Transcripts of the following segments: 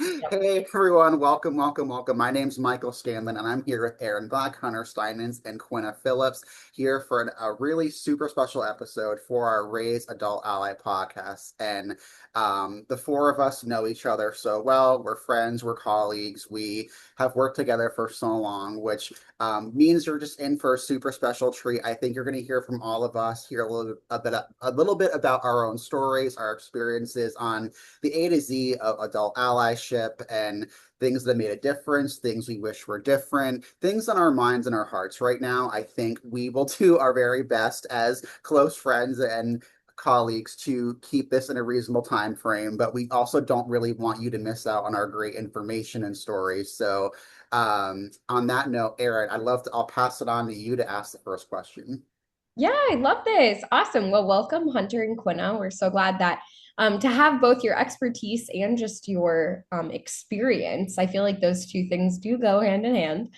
Yep. Hey everyone, welcome, welcome, welcome. My name's Michael Scanlon, and I'm here with Aaron Black, Hunter Steinens, and Quinna Phillips here for a really super special episode for our Raise Adult Ally podcast. And the four of us know each other so well. We're friends, we're colleagues, we have worked together for so long, which means you're just in for a super special treat. I think you're going to hear from all of us, hear a little bit about our own stories, our experiences on the A to Z of adult allyship and things that made a difference, things we wish were different, things on our minds and our hearts right now. I think we will do our very best as close friends and colleagues to keep this in a reasonable time frame, but we also don't really want you to miss out on our great information and stories. So, on that note, Aaron, I'll pass it on to you to ask the first question. Yeah, I love this. Awesome. Well, welcome, Hunter and Quinna. We're so glad that to have both your expertise and just your experience. I feel like those two things do go hand in hand,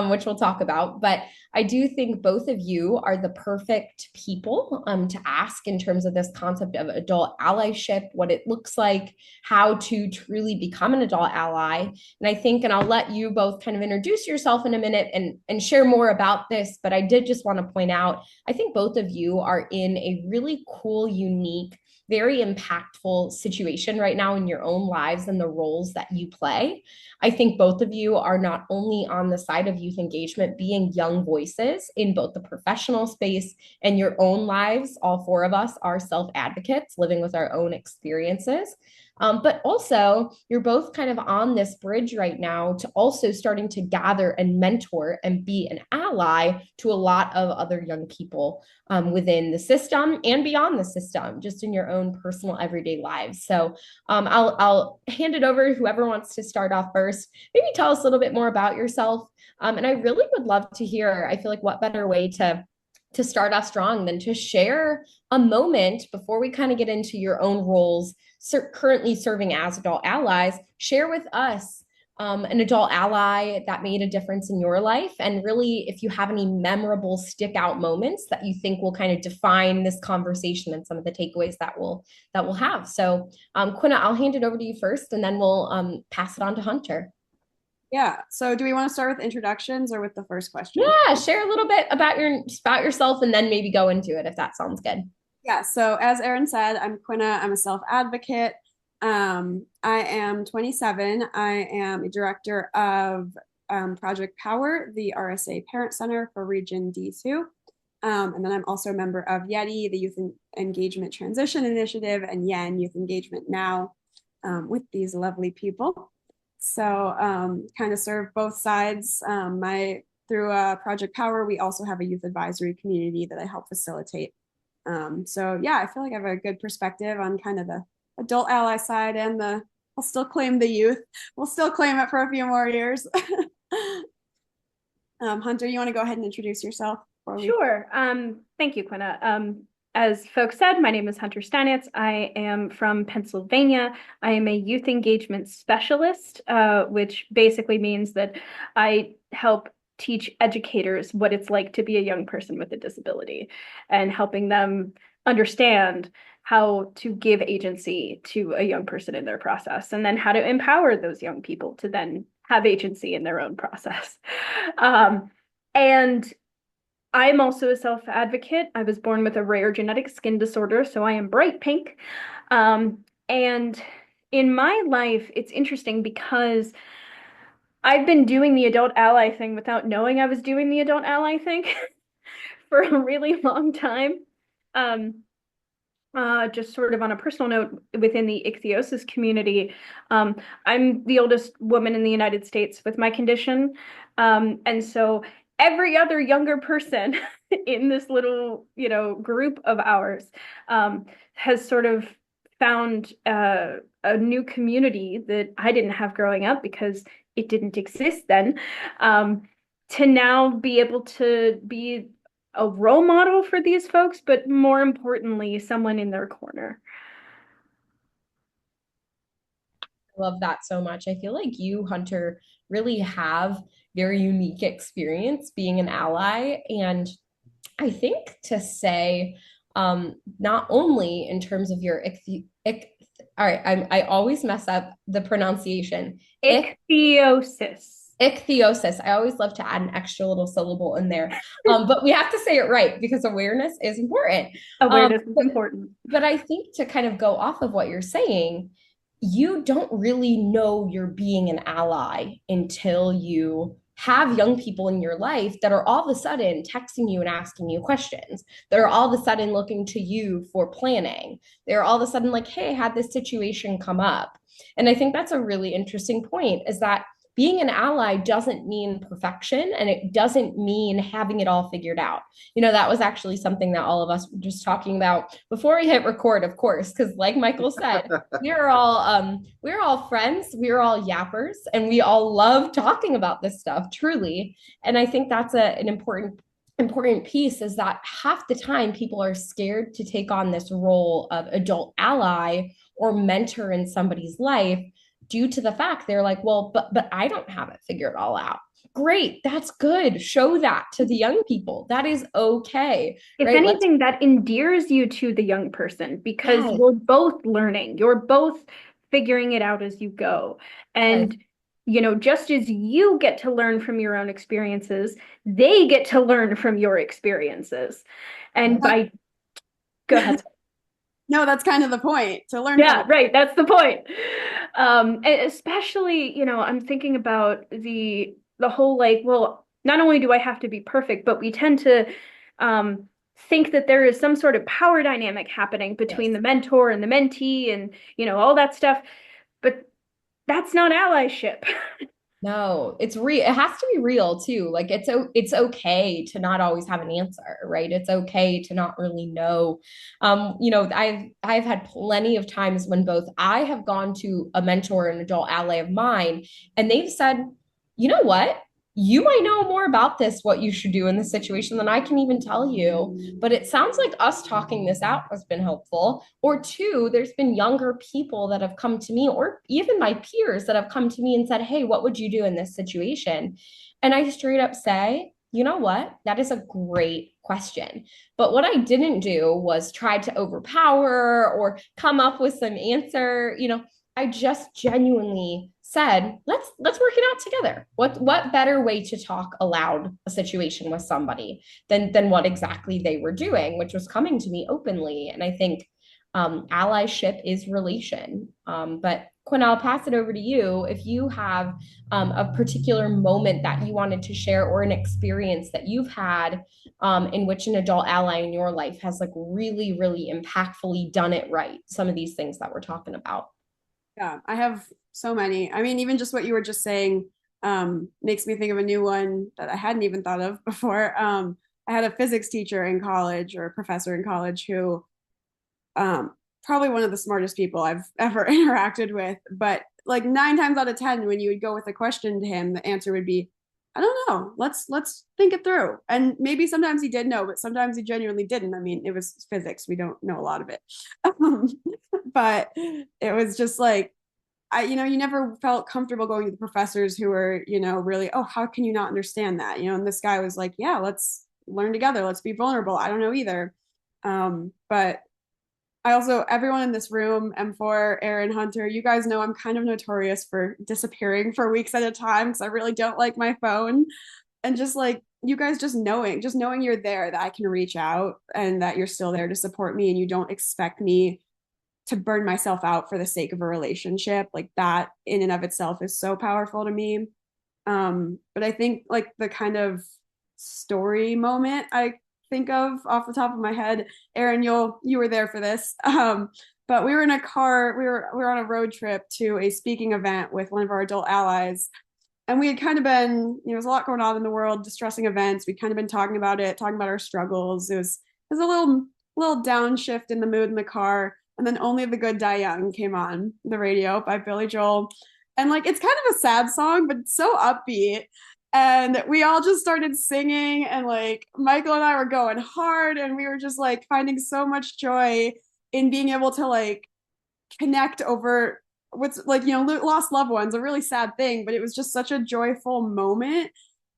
which we'll talk about. But I do think both of you are the perfect people to ask in terms of this concept of adult allyship, what it looks like, how to truly become an adult ally. And I think, and I'll let you both kind of introduce yourself in a minute and share more about this. But I did just want to point out I think both of you are in a really cool, unique, very impactful situation right now in your own lives and the roles that you play. I think both of you are not only on the side of youth engagement, being young voices in both the professional space and your own lives. All four of us are self advocates living with our own experiences. But also, you're both kind of on this bridge right now to also starting to gather and mentor and be an ally to a lot of other young people within the system and beyond the system, just in your own personal everyday lives. So I'll hand it over to whoever wants to start off first. Maybe tell us a little bit more about yourself. And I really would love to hear. I feel like what better way to start off strong than to share a moment before we kind of get into your own roles currently serving as adult allies. Share with us an adult ally that made a difference in your life, and really, if you have any memorable stick out moments that you think will kind of define this conversation and some of the takeaways that we'll have. So, Quinna, I'll hand it over to you first, and then we'll pass it on to Hunter. Yeah. So do we want to start with introductions or with the first question? Yeah, share a little bit about yourself, and then maybe go into it if that sounds good. Yeah. So as Erin said, I'm Quinna. I'm a self-advocate. I am 27. I am a director of Project Power, the RSA Parent Center for Region D2. And then I'm also a member of YETI, the Youth Engagement Transition Initiative, and YEN, Youth Engagement Now, with these lovely people. So kind of serve both sides. Through Project Power, we also have a youth advisory community that I help facilitate. So yeah, I feel like I have a good perspective on kind of the adult ally side and I'll still claim the youth. We'll still claim it for a few more years. Hunter, you want to go ahead and introduce yourself before we? Sure. Thank you, Quinna. As folks said, my name is Hunter Steinitz. I am from Pennsylvania. I am a youth engagement specialist, which basically means that I help teach educators what it's like to be a young person with a disability and helping them understand how to give agency to a young person in their process, and then how to empower those young people to then have agency in their own process. And I'm also a self-advocate. I was born with a rare genetic skin disorder, so I am bright pink. And in my life, it's interesting because I've been doing the adult ally thing without knowing I was doing the adult ally thing for a really long time. Just sort of on a personal note, within the ichthyosis community, I'm the oldest woman in the United States with my condition. And so every other younger person in this little, group of ours has sort of found a new community that I didn't have growing up because it didn't exist then, to now be able to be a role model for these folks, but more importantly, someone in their corner. Love that so much. I feel like you, Hunter, really have very unique experience being an ally. And I think to say, not only in terms of your all right, I always mess up the pronunciation. Ichthyosis. Ichthyosis. I always love to add an extra little syllable in there. But we have to say it right because awareness is important. Awareness is But important. I think to kind of go off of what you're saying, you don't really know you're being an ally until you have young people in your life that are all of a sudden texting you and asking you questions. They're all of a sudden looking to you for planning. They're all of a sudden like, hey, I had this situation come up. And I think that's a really interesting point is that being an ally doesn't mean perfection and it doesn't mean having it all figured out. That was actually something that all of us were just talking about before we hit record, of course, because like Michael said, we're all friends, we're all yappers, and we all love talking about this stuff, truly. And I think that's an important piece is that half the time people are scared to take on this role of adult ally or mentor in somebody's life due to the fact they're like, well, but I don't have it figured all out. Great, that's good. Show that to the young people. That is okay. If Right? anything, that endears you to the young person because Yes. you're both learning, you're both figuring it out as you go. And, just as you get to learn from your own experiences, they get to learn from your experiences. And go ahead. No, that's kind of the point, to learn Yeah, from. right. That's the point. And especially, I'm thinking about the whole like, well, not only do I have to be perfect, but we tend to think that there is some sort of power dynamic happening between Yes. the mentor and the mentee and, all that stuff. But that's not allyship. No, it's real. It has to be real too. Like it's okay to not always have an answer, right? It's okay to not really know. I've had plenty of times when both I have gone to a mentor and adult ally of mine, and they've said, you know what? You might know more about this, what you should do in this situation than I can even tell you. But it sounds like us talking this out has been helpful. Or two, there's been younger people that have come to me, or even my peers that have come to me and said, hey, what would you do in this situation? And I straight up say, you know what? That is a great question. But what I didn't do was try to overpower or come up with some answer. I just genuinely said, let's work it out together. What better way to talk aloud a situation with somebody than what exactly they were doing, which was coming to me openly. And I think allyship is relation. But Quinn, I'll pass it over to you. If you have a particular moment that you wanted to share or an experience that you've had in which an adult ally in your life has like really, really impactfully done it right. Some of these things that we're talking about. Yeah, I have so many. I mean, even just what you were just saying makes me think of a new one that I hadn't even thought of before. I had a physics teacher in college or a professor in college who probably one of the smartest people I've ever interacted with. But like 9 times out of 10, when you would go with a question to him, the answer would be, I don't know. Let's think it through. And maybe sometimes he did know, but sometimes he genuinely didn't. I mean, it was physics. We don't know a lot of it. But it was just like you never felt comfortable going to the professors who were, really, oh, how can you not understand that? And this guy was like, yeah, let's learn together. Let's be vulnerable. I don't know either. But I also, everyone in this room, M4, Aaron, Hunter, you guys know I'm kind of notorious for disappearing for weeks at a time because I really don't like my phone. And just like you guys just knowing you're there, that I can reach out and that you're still there to support me and you don't expect me to burn myself out for the sake of a relationship, like that in and of itself is so powerful to me. But I think like the kind of story moment I think of off the top of my head, Aaron, you were there for this. But we were in a car, we were on a road trip to a speaking event with one of our adult allies. And we had kind of been, there's a lot going on in the world, distressing events. We'd kind of been talking about it, talking about our struggles. It was a little downshift in the mood in the car. And then Only the Good Die Young came on the radio by Billy Joel. And like it's kind of a sad song, but it's so upbeat. And we all just started singing, and like Michael and I were going hard, and we were just like finding so much joy in being able to like connect over what's like, lost loved ones, a really sad thing, but it was just such a joyful moment.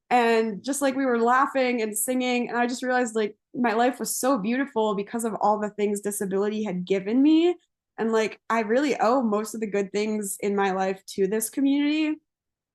And just like we were laughing and singing, and I just realized like my life was so beautiful because of all the things disability had given me. And like, I really owe most of the good things in my life to this community.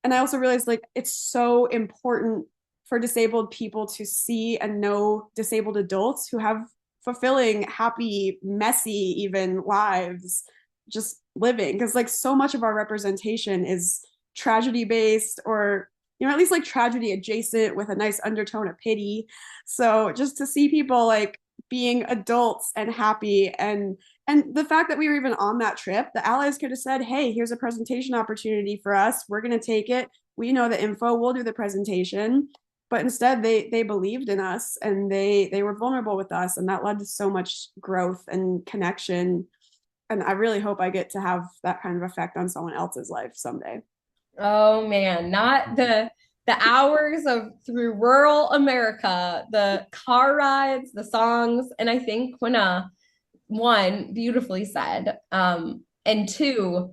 And I also realized like it's so important for disabled people to see and know disabled adults who have fulfilling, happy, messy, even lives just living. Because like so much of our representation is tragedy based or, you know, at least like tragedy adjacent with a nice undertone of pity. So just to see people like being adults and happy and the fact that we were even on that trip, the allies could have said, hey, here's a presentation opportunity for us. We're going to take it. We know the info. We'll do the presentation. But instead, they believed in us and they were vulnerable with us. And that led to so much growth and connection. And I really hope I get to have that kind of effect on someone else's life someday. Oh man, not the hours of through rural America, the car rides, the songs, and I think Quinna, one, beautifully said, and two,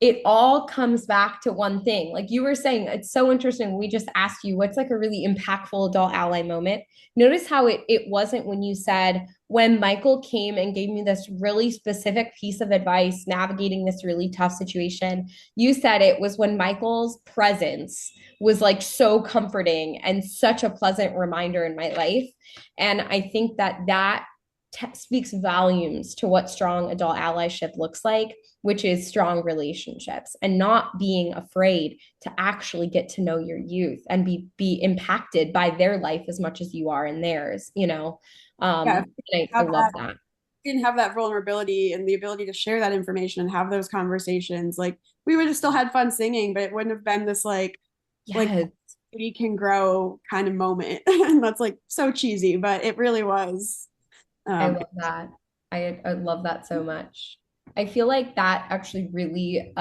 it all comes back to one thing. Like you were saying, it's so interesting. We just asked you what's like a really impactful adult ally moment. Notice how it wasn't when you said, when Michael came and gave me this really specific piece of advice navigating this really tough situation, you said it was when Michael's presence was like so comforting and such a pleasant reminder in my life. And I think that speaks volumes to what strong adult allyship looks like, which is strong relationships and not being afraid to actually get to know your youth and be impacted by their life as much as you are in theirs, you know. Yeah, if I have love that, that. didn't have that vulnerability and the ability to share that information and have those conversations, like we would have still had fun singing, but it wouldn't have been this like Yes, we can grow kind of moment. And that's like so cheesy, but it really was. I Um, love that. I love that so much. I feel like that actually really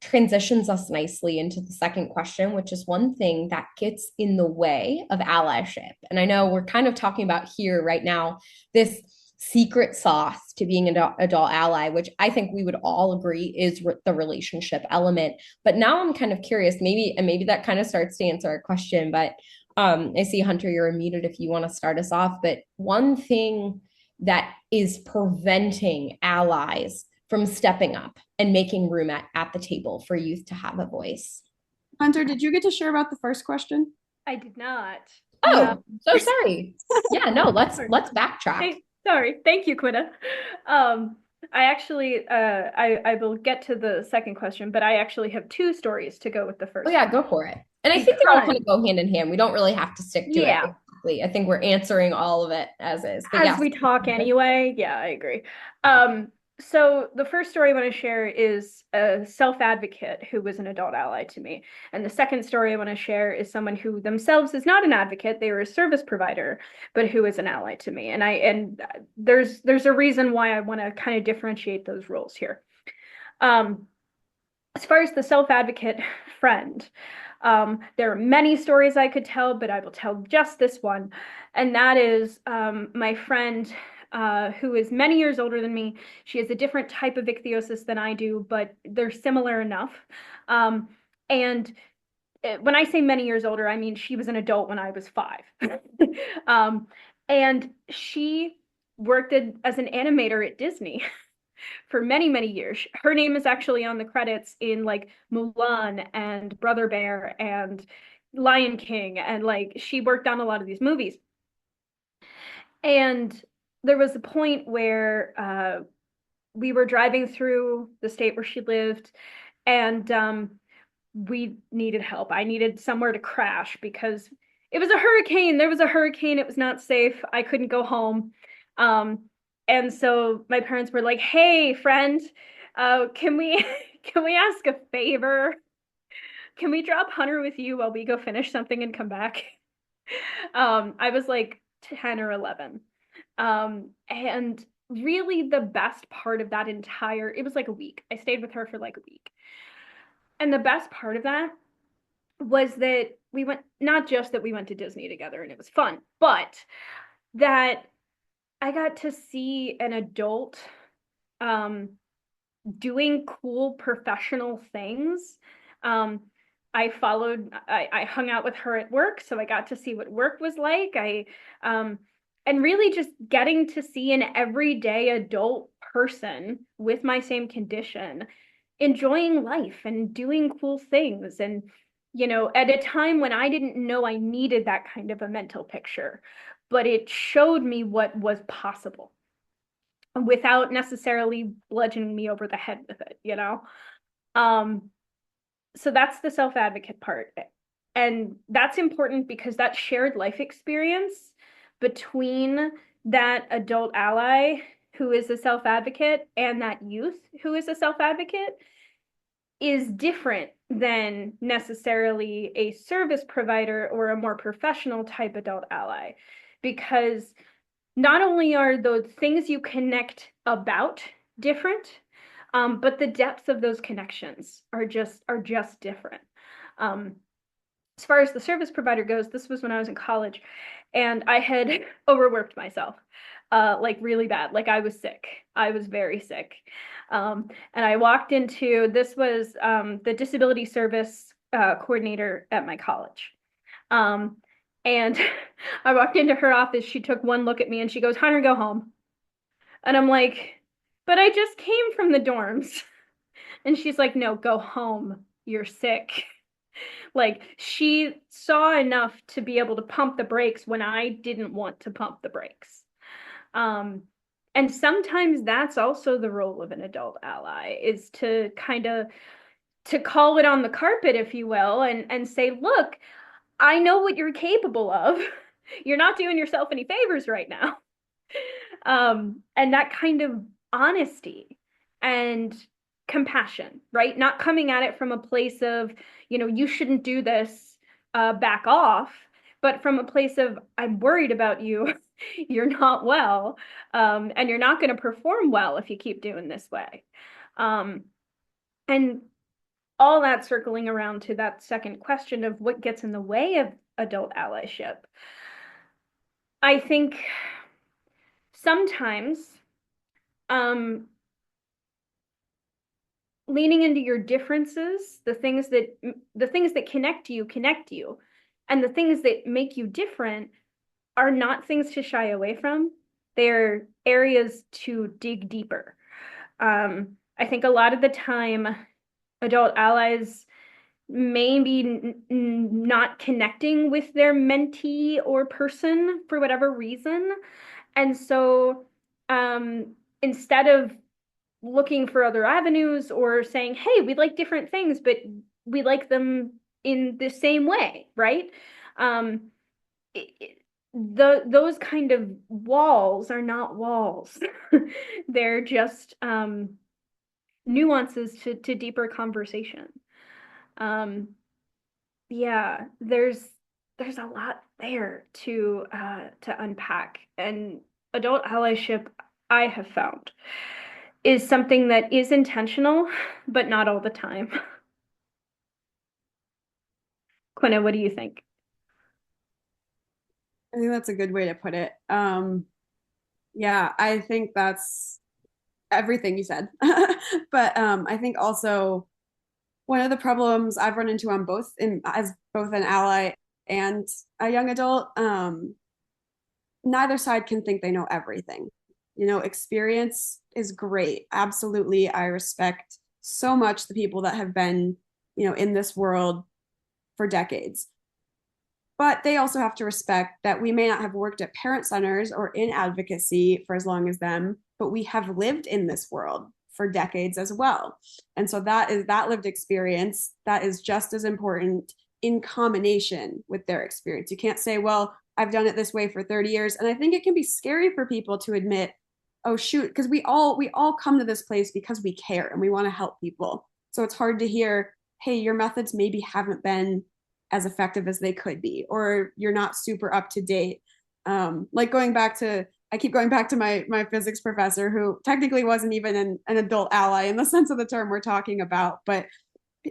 transitions us nicely into the second question, which is one thing that gets in the way of allyship. And I know we're kind of talking about here right now this secret sauce to being an adult ally, which I think we would all agree is the relationship element. But now I'm kind of curious, maybe that kind of starts to answer our question. But I see Hunter, you're muted if you want to start us off. But one thing that is preventing allies from stepping up and making room at the table for youth to have a voice. Hunter, did you get to share about the first question? I did not. Oh, so sorry. Yeah, no, Sorry. let's backtrack. Sorry. Thank you, Quinna. I actually, I will get to the second question, but I actually have two stories to go with the Oh first yeah, one. go for it. And I think they all kind of go hand in hand. We don't really have to stick to it Yeah, exactly. I think we're answering all of it as is. But as yes. we talk anyway. Yeah, I agree. Um, so the first story I want to share is a self-advocate who was an adult ally to me. And the second story I want to share is someone who themselves is not an advocate, they were a service provider, but who is an ally to me. And there's a reason why I want to kind of differentiate those roles here. Um, as far as the self-advocate friend, there are many stories I could tell, but I will tell just this one. And that is my friend who is many years older than me. She has a different type of ichthyosis than I do, but they're similar enough. And when I say many years older, I mean she was an adult when I was 5. um, and she worked as an animator at Disney for many, many years. Her name is actually on the credits in like Mulan and Brother Bear and Lion King. And like she worked on a lot of these movies. And there was a point where we were driving through the state where she lived and we needed help. I needed somewhere to crash because it was a hurricane. There was a hurricane. It was not safe. I couldn't go home. Um, and so my parents were like, "Hey, friend, can we can we ask a favor? Can we drop Hunter with you while we go finish something and come back?" I was like 10 or 11. And really the best part of that entire, it was like a week. I stayed with her for like a week. And the best part of that was that we went, not just that we went to Disney together and it was fun, but that I got to see an adult um, doing cool professional things. Um, I hung out with her at work, so I got to see what work was like. And really just getting to see an everyday adult person with my same condition enjoying life and doing cool things. And, at a time when I didn't know I needed that kind of a mental picture, but it showed me what was possible without necessarily bludgeoning me over the head with it. Um, so that's the self-advocate part. And that's important because that shared life experience between that adult ally who is a self-advocate and that youth who is a self-advocate is different than necessarily a service provider or a more professional type adult ally, because not only are those things you connect about different, but the depth of those connections are just different. As far as the service provider goes, this was when I was in college, and I had overworked myself, like really bad. Like I was sick. I was very sick. And I walked into, this was the disability service coordinator at my college. And I walked into her office. She took one look at me and she goes, "Hunter, go home." And I'm like, "But I just came from the dorms." And she's like, "No, go home. You're sick." Like she saw enough to be able to pump the brakes when I didn't want to pump the brakes. And sometimes that's also the role of an adult ally, is to kind of to call it on the carpet, if you will, and say, "Look, I know what you're capable of. You're not doing yourself any favors right now." And that kind of honesty and compassion, right? Not coming at it from a place of, you shouldn't do this, back off, but from a place of, "I'm worried about you. You're not well, and you're not going to perform well if you keep doing this way." And all that circling around to that second question of what gets in the way of adult allyship. I think sometimes leaning into your differences, the things that connect you, and the things that make you different are not things to shy away from. They're areas to dig deeper. I think a lot of the time, adult allies may be not connecting with their mentee or person for whatever reason. And so instead of looking for other avenues or saying, "Hey, we like different things, but we like them in the same way," right? Those kind of walls are not walls. They're just nuances to deeper conversation. Yeah, there's a lot there to unpack. And adult allyship, I have found, is something that is intentional, but not all the time. Quinna, what do you think? I think that's a good way to put it. Yeah, I think that's everything you said. But I think also one of the problems I've run into on as both an ally and a young adult, neither side can think they know everything. Experience is great. Absolutely. I respect so much the people that have been, in this world for decades. But they also have to respect that we may not have worked at parent centers or in advocacy for as long as them, but we have lived in this world for decades as well. And so that lived experience that is just as important in combination with their experience. You can't say, "Well, I've done it this way for 30 years." And I think it can be scary for people to admit, "Oh shoot," because we all come to this place because we care and we want to help people. So it's hard to hear, "Hey, your methods maybe haven't been as effective as they could be," or "You're not super up to date." Like I keep going back to my physics professor, who technically wasn't even an adult ally in the sense of the term we're talking about. But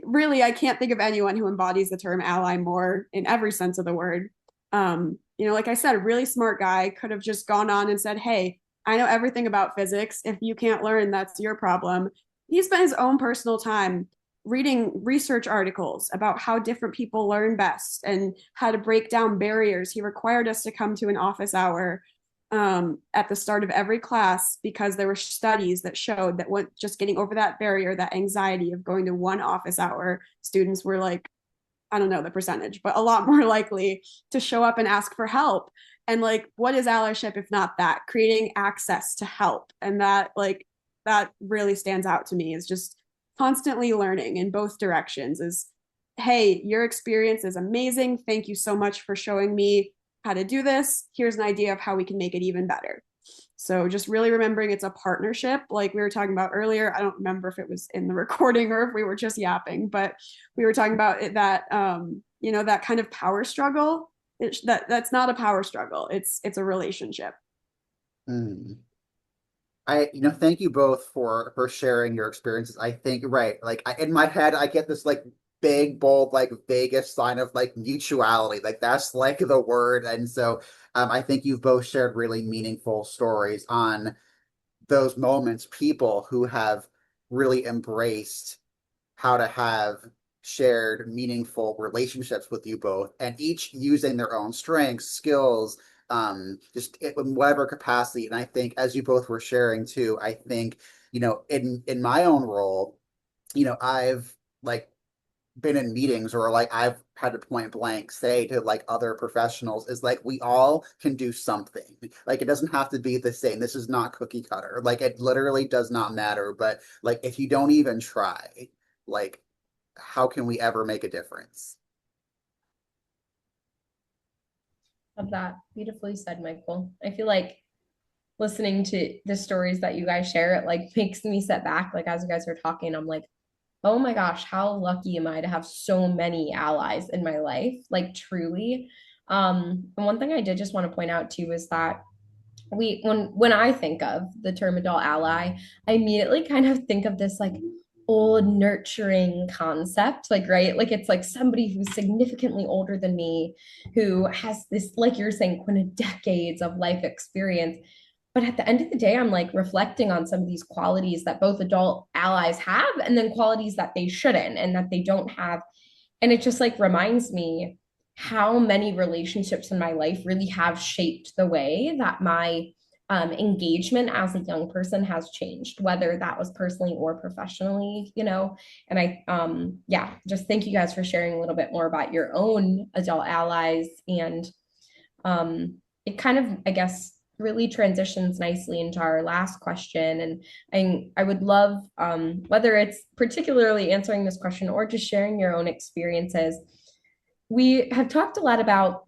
really, I can't think of anyone who embodies the term ally more in every sense of the word. Like I said, a really smart guy could have just gone on and said, "Hey, I know everything about physics. If you can't learn, that's your problem." He spent his own personal time reading research articles about how different people learn best and how to break down barriers. He required us to come to an office hour. at the start of every class, because there were studies that showed that when just getting over that barrier, that anxiety of going to one office hour, students were like, I don't know the percentage, but a lot more likely to show up and ask for help. And like, what is allyship if not that? Creating access to help. And that, like, that really stands out to me, is just constantly learning in both directions. Is, hey, your experience is amazing. Thank you so much for showing me how to do this. Here's an idea of how we can make it even better. So just really remembering it's a partnership, like we were talking about earlier. I don't remember if it was in the recording or if we were just yapping, but we were talking about it, that that kind of power struggle. That's not a power struggle. It's a relationship. Mm. Thank you both for sharing your experiences. I think, right, like in my head, I get this like big, bold, like Vegas sign of like mutuality. Like that's like the word. And so I think you've both shared really meaningful stories on those moments, people who have really embraced how to have shared meaningful relationships with you both, and each using their own strengths, skills, just in whatever capacity. And I think, as you both were sharing too, I think, in my own role, I've like been in meetings, or like I've had to point blank say to like other professionals, is like we all can do something. Like it doesn't have to be the same. This is not cookie cutter. Like it literally does not matter. But like if you don't even try, like how can we ever make a difference? Love that. Beautifully said, Michael. I feel like listening to the stories that you guys share, it like makes me sit back. Like as you guys are talking, I'm like, oh my gosh, how lucky am I to have so many allies in my life? Like truly. And one thing I did just want to point out too is that when I think of the term adult ally, I immediately kind of think of this like old nurturing concept, like right, like it's like somebody who's significantly older than me, who has this, like you're saying, Quinna, decades of life experience. But at the end of the day, I'm like reflecting on some of these qualities that both adult allies have, and then qualities that they shouldn't and that they don't have. And it just like reminds me how many relationships in my life really have shaped the way that my engagement as a young person has changed, whether that was personally or professionally. And yeah, just thank you guys for sharing a little bit more about your own adult allies. And it kind of, I guess, really transitions nicely into our last question. And I would love, whether it's particularly answering this question or just sharing your own experiences. We have talked a lot about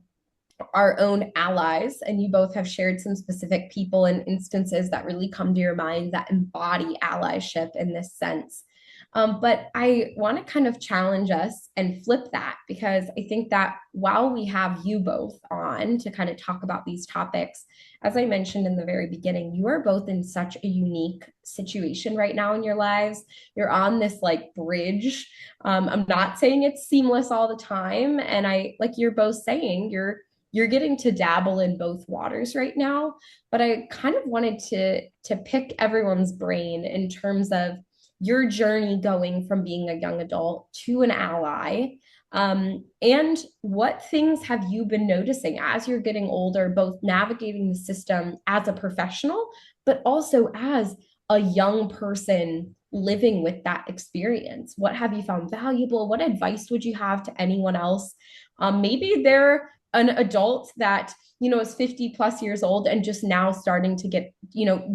our own allies, and you both have shared some specific people and instances that really come to your mind that embody allyship in this sense. But I want to kind of challenge us and flip that, because I think that while we have you both on to kind of talk about these topics, as I mentioned in the very beginning, you are both in such a unique situation right now in your lives. You're on this like bridge. I'm not saying it's seamless all the time. And like you're both saying, you're getting to dabble in both waters right now. But I kind of wanted to pick everyone's brain in terms of your journey going from being a young adult to an ally. And what things have you been noticing as you're getting older, both navigating the system as a professional, but also as a young person living with that experience? What have you found valuable? What advice would you have to anyone else? Maybe they're an adult that is 50 plus years old and just now starting to get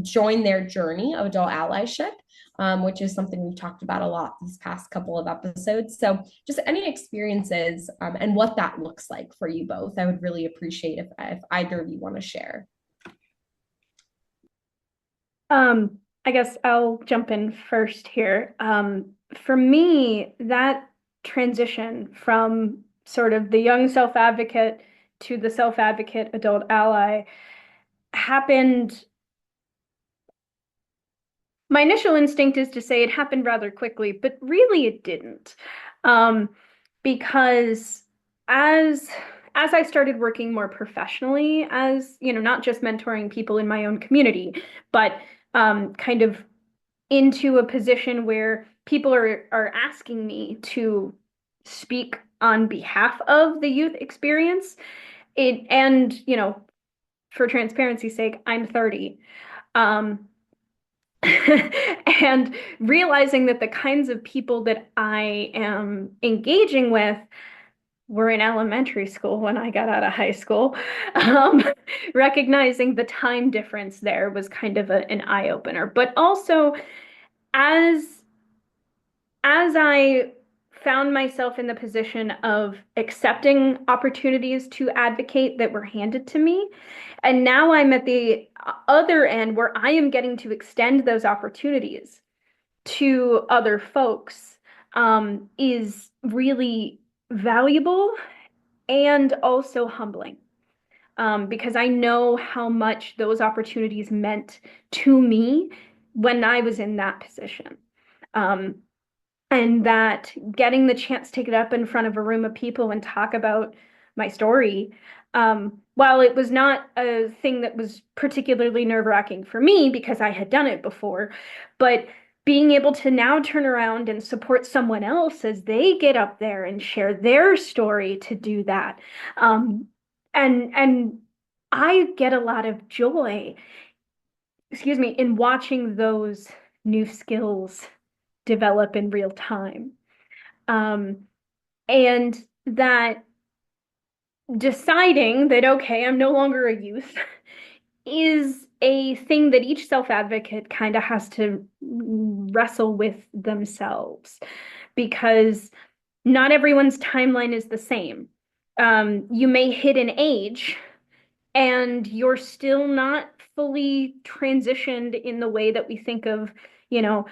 join their journey of adult allyship, which is something we've talked about a lot these past couple of episodes. So just any experiences, and what that looks like for you both, I would really appreciate if either of you want to share. I guess I'll jump in first here. For me, that transition from sort of the young self-advocate to the self-advocate adult ally happened. My initial instinct is to say it happened rather quickly, but really it didn't. Because as I started working more professionally, as not just mentoring people in my own community, but kind of into a position where people are asking me to speak on behalf of the youth experience, and for transparency's sake, I'm 30. Um, and realizing that the kinds of people that I am engaging with were in elementary school when I got out of high school. Um, Recognizing the time difference there was kind of an eye opener. But also, as I found myself in the position of accepting opportunities to advocate that were handed to me, and now I'm at the other end where I am getting to extend those opportunities to other folks, is really valuable and also humbling, because I know how much those opportunities meant to me when I was in that position. Um, and that getting the chance to get up in front of a room of people and talk about my story, while it was not a thing that was particularly nerve-wracking for me because I had done it before, but being able to now turn around and support someone else as they get up there and share their story to do that. And I get a lot of joy, excuse me, in watching those new skills develop in real time. Um, and that deciding that, okay, I'm no longer a youth is a thing that each self-advocate kind of has to wrestle with themselves, because not everyone's timeline is the same. You may hit an age and you're still not fully transitioned in the way that we think of, you know,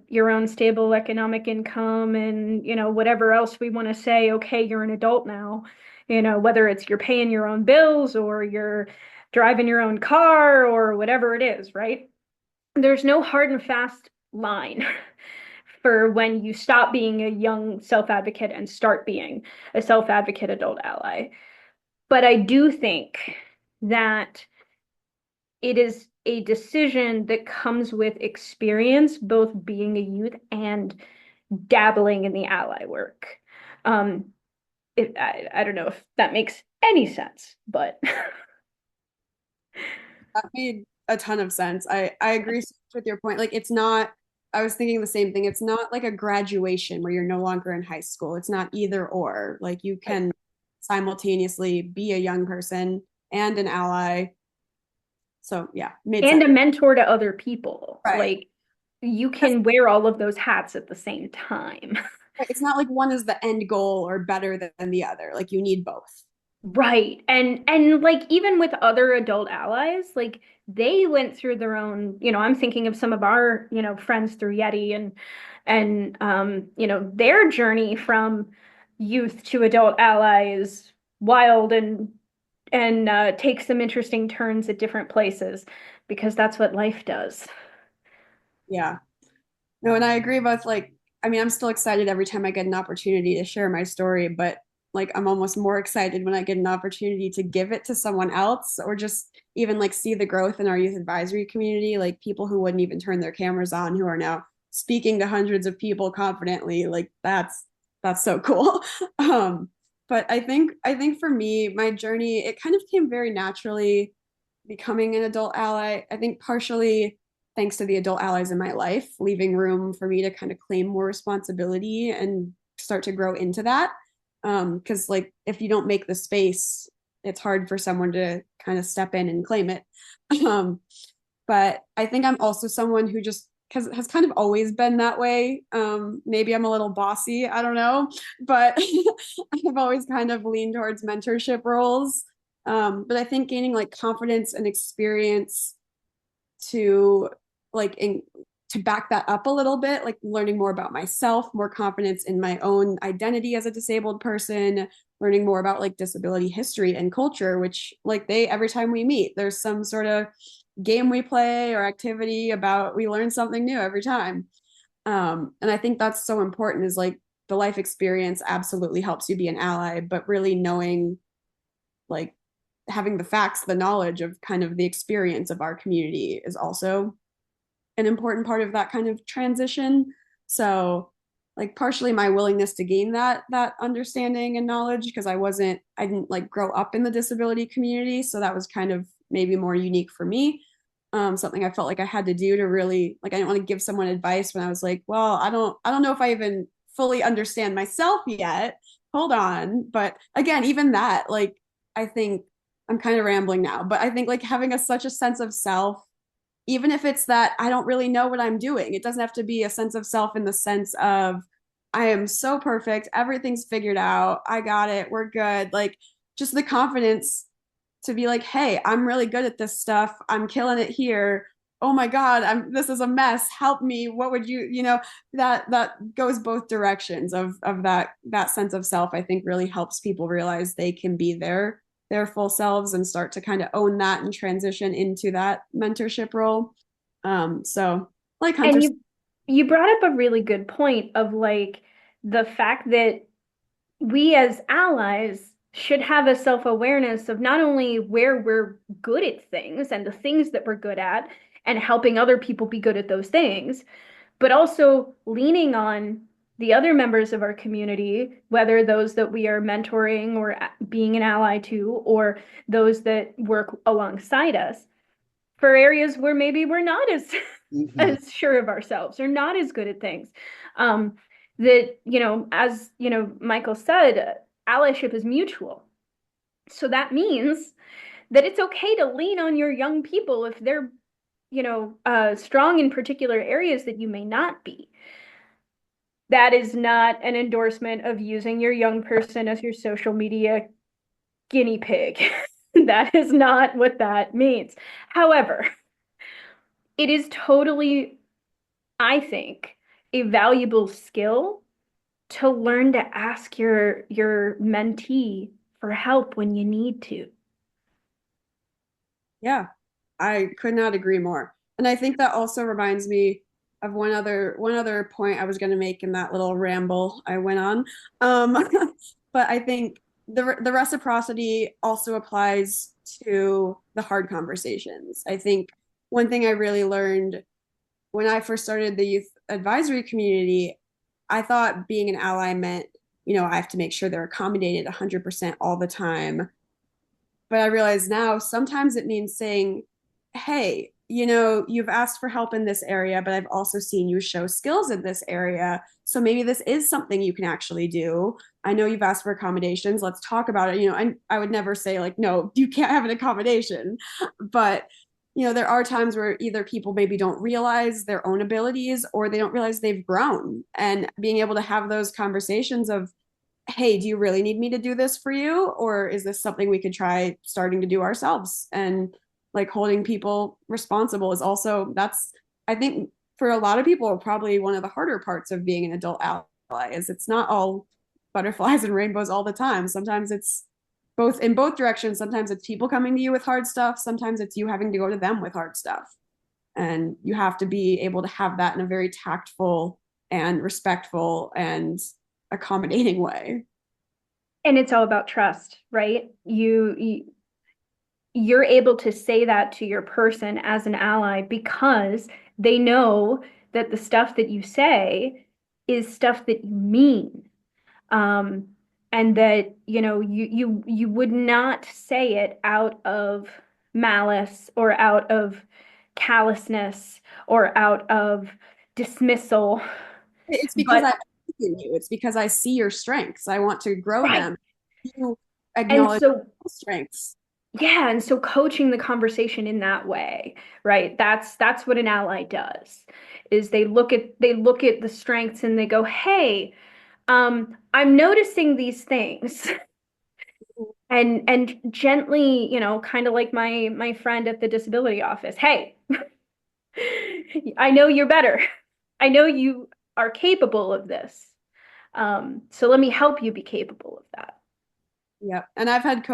your own stable economic income and, whatever else we want to say, okay, you're an adult now, whether it's you're paying your own bills or you're driving your own car or whatever it is, right? There's no hard and fast line for when you stop being a young self-advocate and start being a self-advocate adult ally. But I do think that it is a decision that comes with experience, both being a youth and dabbling in the ally work. Um, I don't know if that makes any sense, but That made a ton of sense. I agree with your point. Like it's not, I was thinking the same thing. It's not like a graduation where you're no longer in high school. It's not either or. Like you can simultaneously be a young person and an ally. So yeah, made and sense. a mentor to other people. Right. Like you can wear all of those hats at the same time. It's not like one is the end goal or better than the other. Like you need both. Right. And like even with other adult allies, like they went through their own, I'm thinking of some of our, friends through Yeti and their journey from youth to adult ally is wild and takes some interesting turns at different places because that's what life does. Yeah. No, and I agree both like I mean, I'm still excited every time I get an opportunity to share my story, but like I'm almost more excited when I get an opportunity to give it to someone else or just even like see the growth in our youth advisory community, like people who wouldn't even turn their cameras on who are now speaking to hundreds of people confidently. Like that's so cool. Um, but I think for me, my journey, it kind of came very naturally becoming an adult ally. I think partially thanks to the adult allies in my life, leaving room for me to kind of claim more responsibility and start to grow into that. Because like if you don't make the space, it's hard for someone to kind of step in and claim it. Um, but I think I'm also someone who just has kind of always been that way. Maybe I'm a little bossy, I don't know, but I've always kind of leaned towards mentorship roles. But I think gaining like confidence and experience to like to back that up a little bit, like learning more about myself, more confidence in my own identity as a disabled person, learning more about like disability history and culture, which like they every time we meet, there's some sort of game we play or activity about we learn something new every time. And I think that's so important is like the life experience absolutely helps you be an ally, but really knowing like having the facts, the knowledge of kind of the experience of our community is also an important part of that kind of transition. So like partially my willingness to gain that understanding and knowledge because I didn't like grow up in the disability community, so that was kind of maybe more unique for me. Something I felt like I had to do to really like I didn't want to give someone advice when I was like, well, I don't know if I even fully understand myself yet. Hold on. But again, even that, like I think I'm kind of rambling now, but I think like having such a sense of self, even if it's that I don't really know what I'm doing, it doesn't have to be a sense of self in the sense of I am so perfect, everything's figured out, I got it, we're good. Like just the confidence to be like, hey, I'm really good at this stuff. I'm killing it here. Oh my God, this is a mess. Help me. What would you know, that goes both directions of that sense of self, I think really helps people realize they can be their full selves and start to kind of own that and transition into that mentorship role. So like And Hunter, you brought up a really good point of like the fact that we as allies should have a self-awareness of not only where we're good at things and the things that we're good at and helping other people be good at those things, but also leaning on the other members of our community, whether those that we are mentoring or being an ally to, or those that work alongside us for areas where maybe we're not as Mhm. as sure of ourselves or not as good at things. Um, that, as Michael said, allyship is mutual. So that means that it's okay to lean on your young people if they're, strong in particular areas that you may not be. That is not an endorsement of using your young person as your social media guinea pig. That is not what that means. However, it is totally, I think, a valuable skill to learn to ask your mentee for help when you need to. yeah, I could not agree more. And I think that also reminds me of one other point I was going to make in that little ramble I went on. Um, but I think the reciprocity also applies to the hard conversations. I think one thing I really learned when I first started the youth advisory community, I thought being an ally meant, I have to make sure they're accommodated 100% all the time. But I realize now sometimes it means saying, hey, you've asked for help in this area, but I've also seen you show skills in this area. So maybe this is something you can actually do. I know you've asked for accommodations. Let's talk about it. I would never say, like, no, you can't have an accommodation. But, there are times where either people maybe don't realize their own abilities or they don't realize they've grown. And being able to have those conversations of, hey, do you really need me to do this for you? Or is this something we could try starting to do ourselves? And like holding people responsible is also, I think for a lot of people, probably one of the harder parts of being an adult ally is it's not all butterflies and rainbows all the time. Sometimes it's both directions. Sometimes it's people coming to you with hard stuff. Sometimes it's you having to go to them with hard stuff. And you have to be able to have that in a very tactful and respectful and accommodating way. And it's all about trust, right? You're able to say that to your person as an ally because they know that the stuff that you say is stuff that you mean. Um, and that, you would not say it out of malice or out of callousness or out of dismissal. It's because I But believe in you. It's because I see your strengths. I want to grow right. them. You And acknowledge so strengths. yeah, and so coaching the conversation in that way, right? That's what an ally does. Is they look at the strengths and they go, "Hey, I'm noticing these things." And gently, kind of like my friend at the disability office. "Hey, I know you're better. I know you are capable of this. So let me help you be capable of that." Yeah. And I've had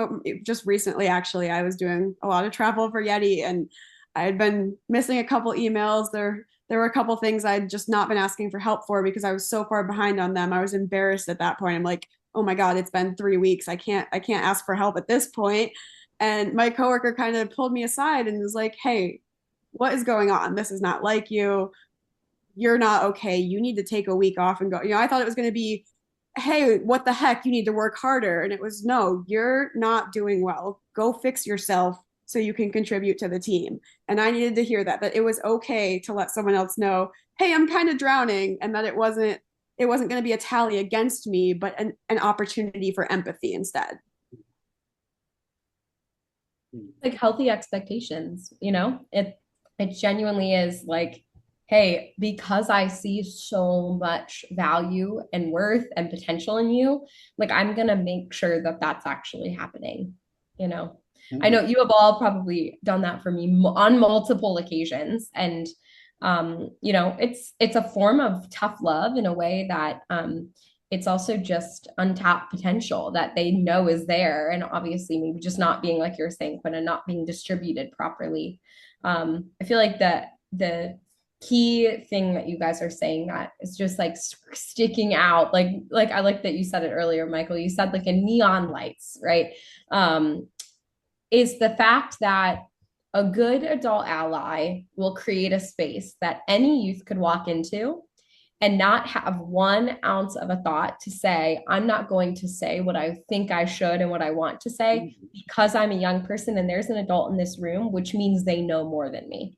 just recently, actually, I was doing a lot of travel for Yeti and I had been missing a couple emails. There were a couple things I'd just not been asking for help for because I was so far behind on them. I was embarrassed at that point. I'm like, oh my God, it's been 3 weeks. I can't ask for help at this point. And my coworker kind of pulled me aside and was like, hey, what is going on? This is not like you. you're not okay. You need to take a week off and go. I thought it was going to be, hey, what the heck? You need to work harder. And it was, no, you're not doing well. Go fix yourself so you can contribute to the team. And I needed to hear that it was okay to let someone else know, hey, I'm kind of drowning, and that it wasn't going to be a tally against me, but an opportunity for empathy instead. Like healthy expectations, it genuinely is like, hey, because I see so much value and worth and potential in you, like I'm gonna make sure that that's actually happening, you know. I know Mhm. you have all probably done that for me on multiple occasions, and it's a form of tough love in a way that it's also just untapped potential that they know is there, and obviously maybe just not being, like you're saying, Quinna, not being distributed properly. I feel like that the key thing that you guys are saying that is just like sticking out, like I like that you said it earlier, Michael. You said like in neon lights, right? um is the fact that a good adult ally will create a space that any youth could walk into and not have 1 ounce of a thought to say, I'm not going to say what I think I should and what I want to say because I'm a young person and there's an adult in this room, which means they know more than me.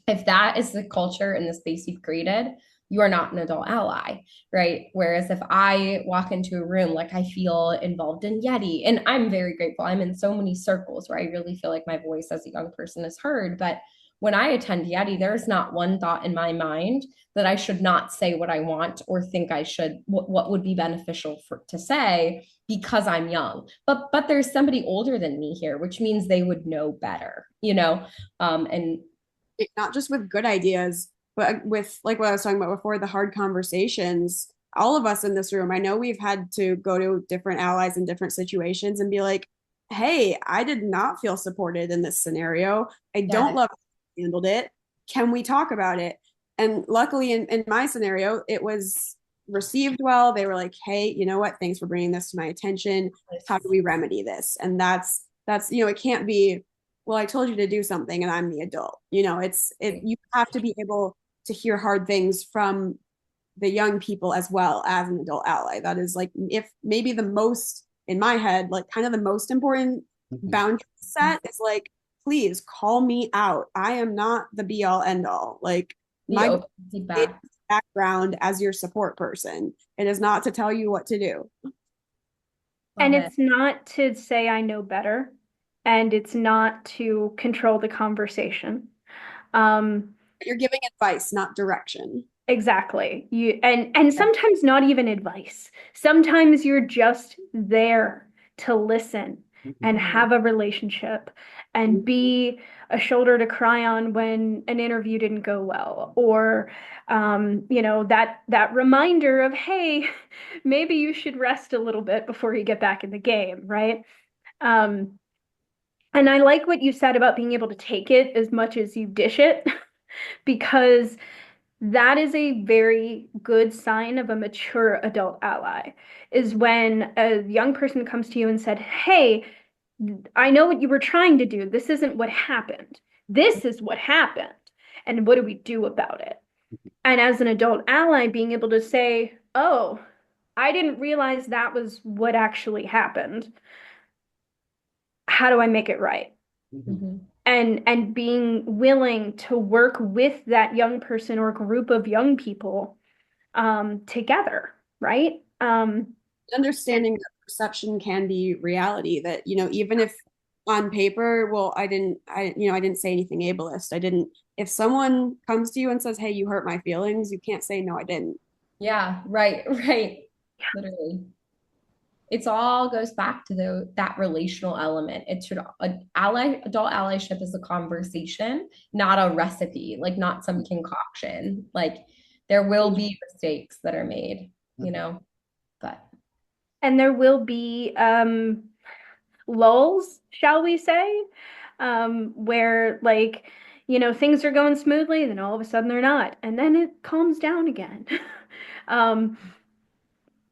If that is the culture and the space you've created, you are not an adult ally, right? Whereas if I walk into a room, like I feel involved in Yeti, and I'm very grateful. I'm in so many circles where I really feel like my voice as a young person is heard. But when I attend Yeti, there's not one thought in my mind that I should not say what I want or think I should, what would be beneficial to say because I'm young. But there's somebody older than me here, which means they would know better, and Not just with good ideas, but with like what I was talking about before, the hard conversations. All of us in this room, I know we've had to go to different allies in different situations and be like, hey, I did not feel supported in this scenario. I don't yeah, love how you handled it. Can we talk about it? And luckily, in my scenario, it was received well. They were like, hey, you know what? Thanks for bringing this to my attention. How do we remedy this? And that's it can't be, well, I told you to do something and I'm the adult. You have to be able to hear hard things from the young people as well as an adult ally. That is like, if maybe the most, in my head, like kind of the most important Mhm. boundary set is like, please call me out. I am not the be all end all. Like, the my open feedback. background as your support person. It is not to tell you what to do. And Love it. it's not to say I know better, and it's not to control the conversation. Um, You're giving advice, not direction. exactly. And sometimes not even advice. Sometimes you're just there to listen and Mhm. have a relationship and be a shoulder to cry on when an interview didn't go well, or that reminder of, hey, maybe you should rest a little bit before you get back in the game, right? Um, and I like what you said about being able to take it as much as you dish it, because that is a very good sign of a mature adult ally, is when a young person comes to you and said, hey, I know what you were trying to do. This isn't what happened. This is what happened. And what do we do about it? And as an adult ally, being able to say, oh, I didn't realize that was what actually happened. How do I make it right? Mhm. Mhm. And being willing to work with that young person or group of young people together, right? Understanding that perception can be reality, that even if on paper, well, I didn't say anything ableist. I didn't. If someone comes to you and says, hey, you hurt my feelings, you can't say no, I didn't. Yeah, right, right. Literally. It's all goes back to that relational element. It should adult allyship is a conversation, not a recipe, like not some concoction. Like there will be mistakes that are made, Mhm. but And there will be lulls, shall we say, where, like, things are going smoothly, then all of a sudden they're not, and then it calms down again. um,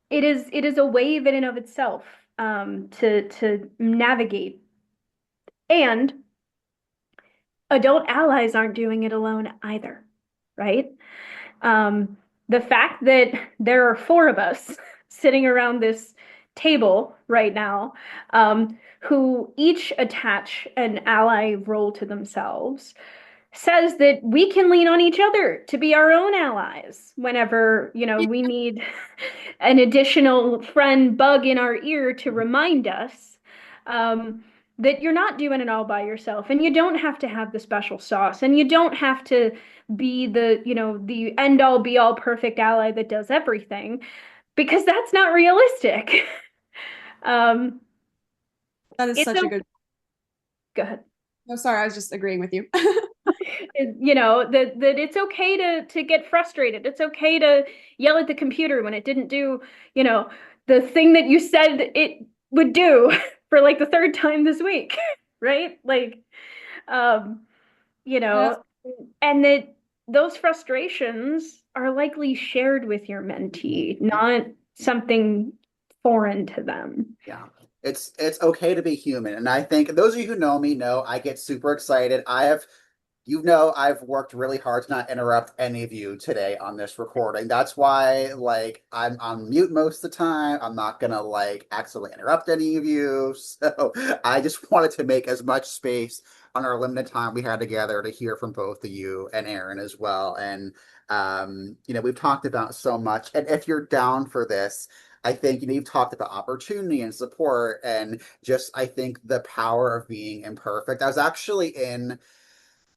it is a wave in and of itself, to navigate, and adult allies aren't doing it alone either, right? The fact that there are four of us sitting around this table right now, who each attach an ally role to themselves, says that we can lean on each other to be our own allies whenever, we need an additional friend bug in our ear to remind us um, that you're not doing it all by yourself, and you don't have to have the special sauce, and you don't have to be the end all be all perfect ally that does everything, because that's not realistic. um, That is it's such a good. Go ahead. No, sorry, I was just agreeing with you. That it's okay to get frustrated. It's okay to yell at the computer when it didn't do, the thing that you said it would do for like the third time this week, right? Like, um, you Yes. know, and that those frustrations are likely shared with your mentee, not something foreign to them. Yeah. It's okay to be human. And I think those of you who know me know I get super excited. I've worked really hard to not interrupt any of you today on this recording. That's why, like, I'm on mute most of the time. I'm not gonna like accidentally interrupt any of you. So I just wanted to make as much space on our limited time we had together to hear from both of you and Aaron as well. And we've talked about so much. And if you're down for this, I think you've talked about opportunity and support and just I think the power of being imperfect. I was actually in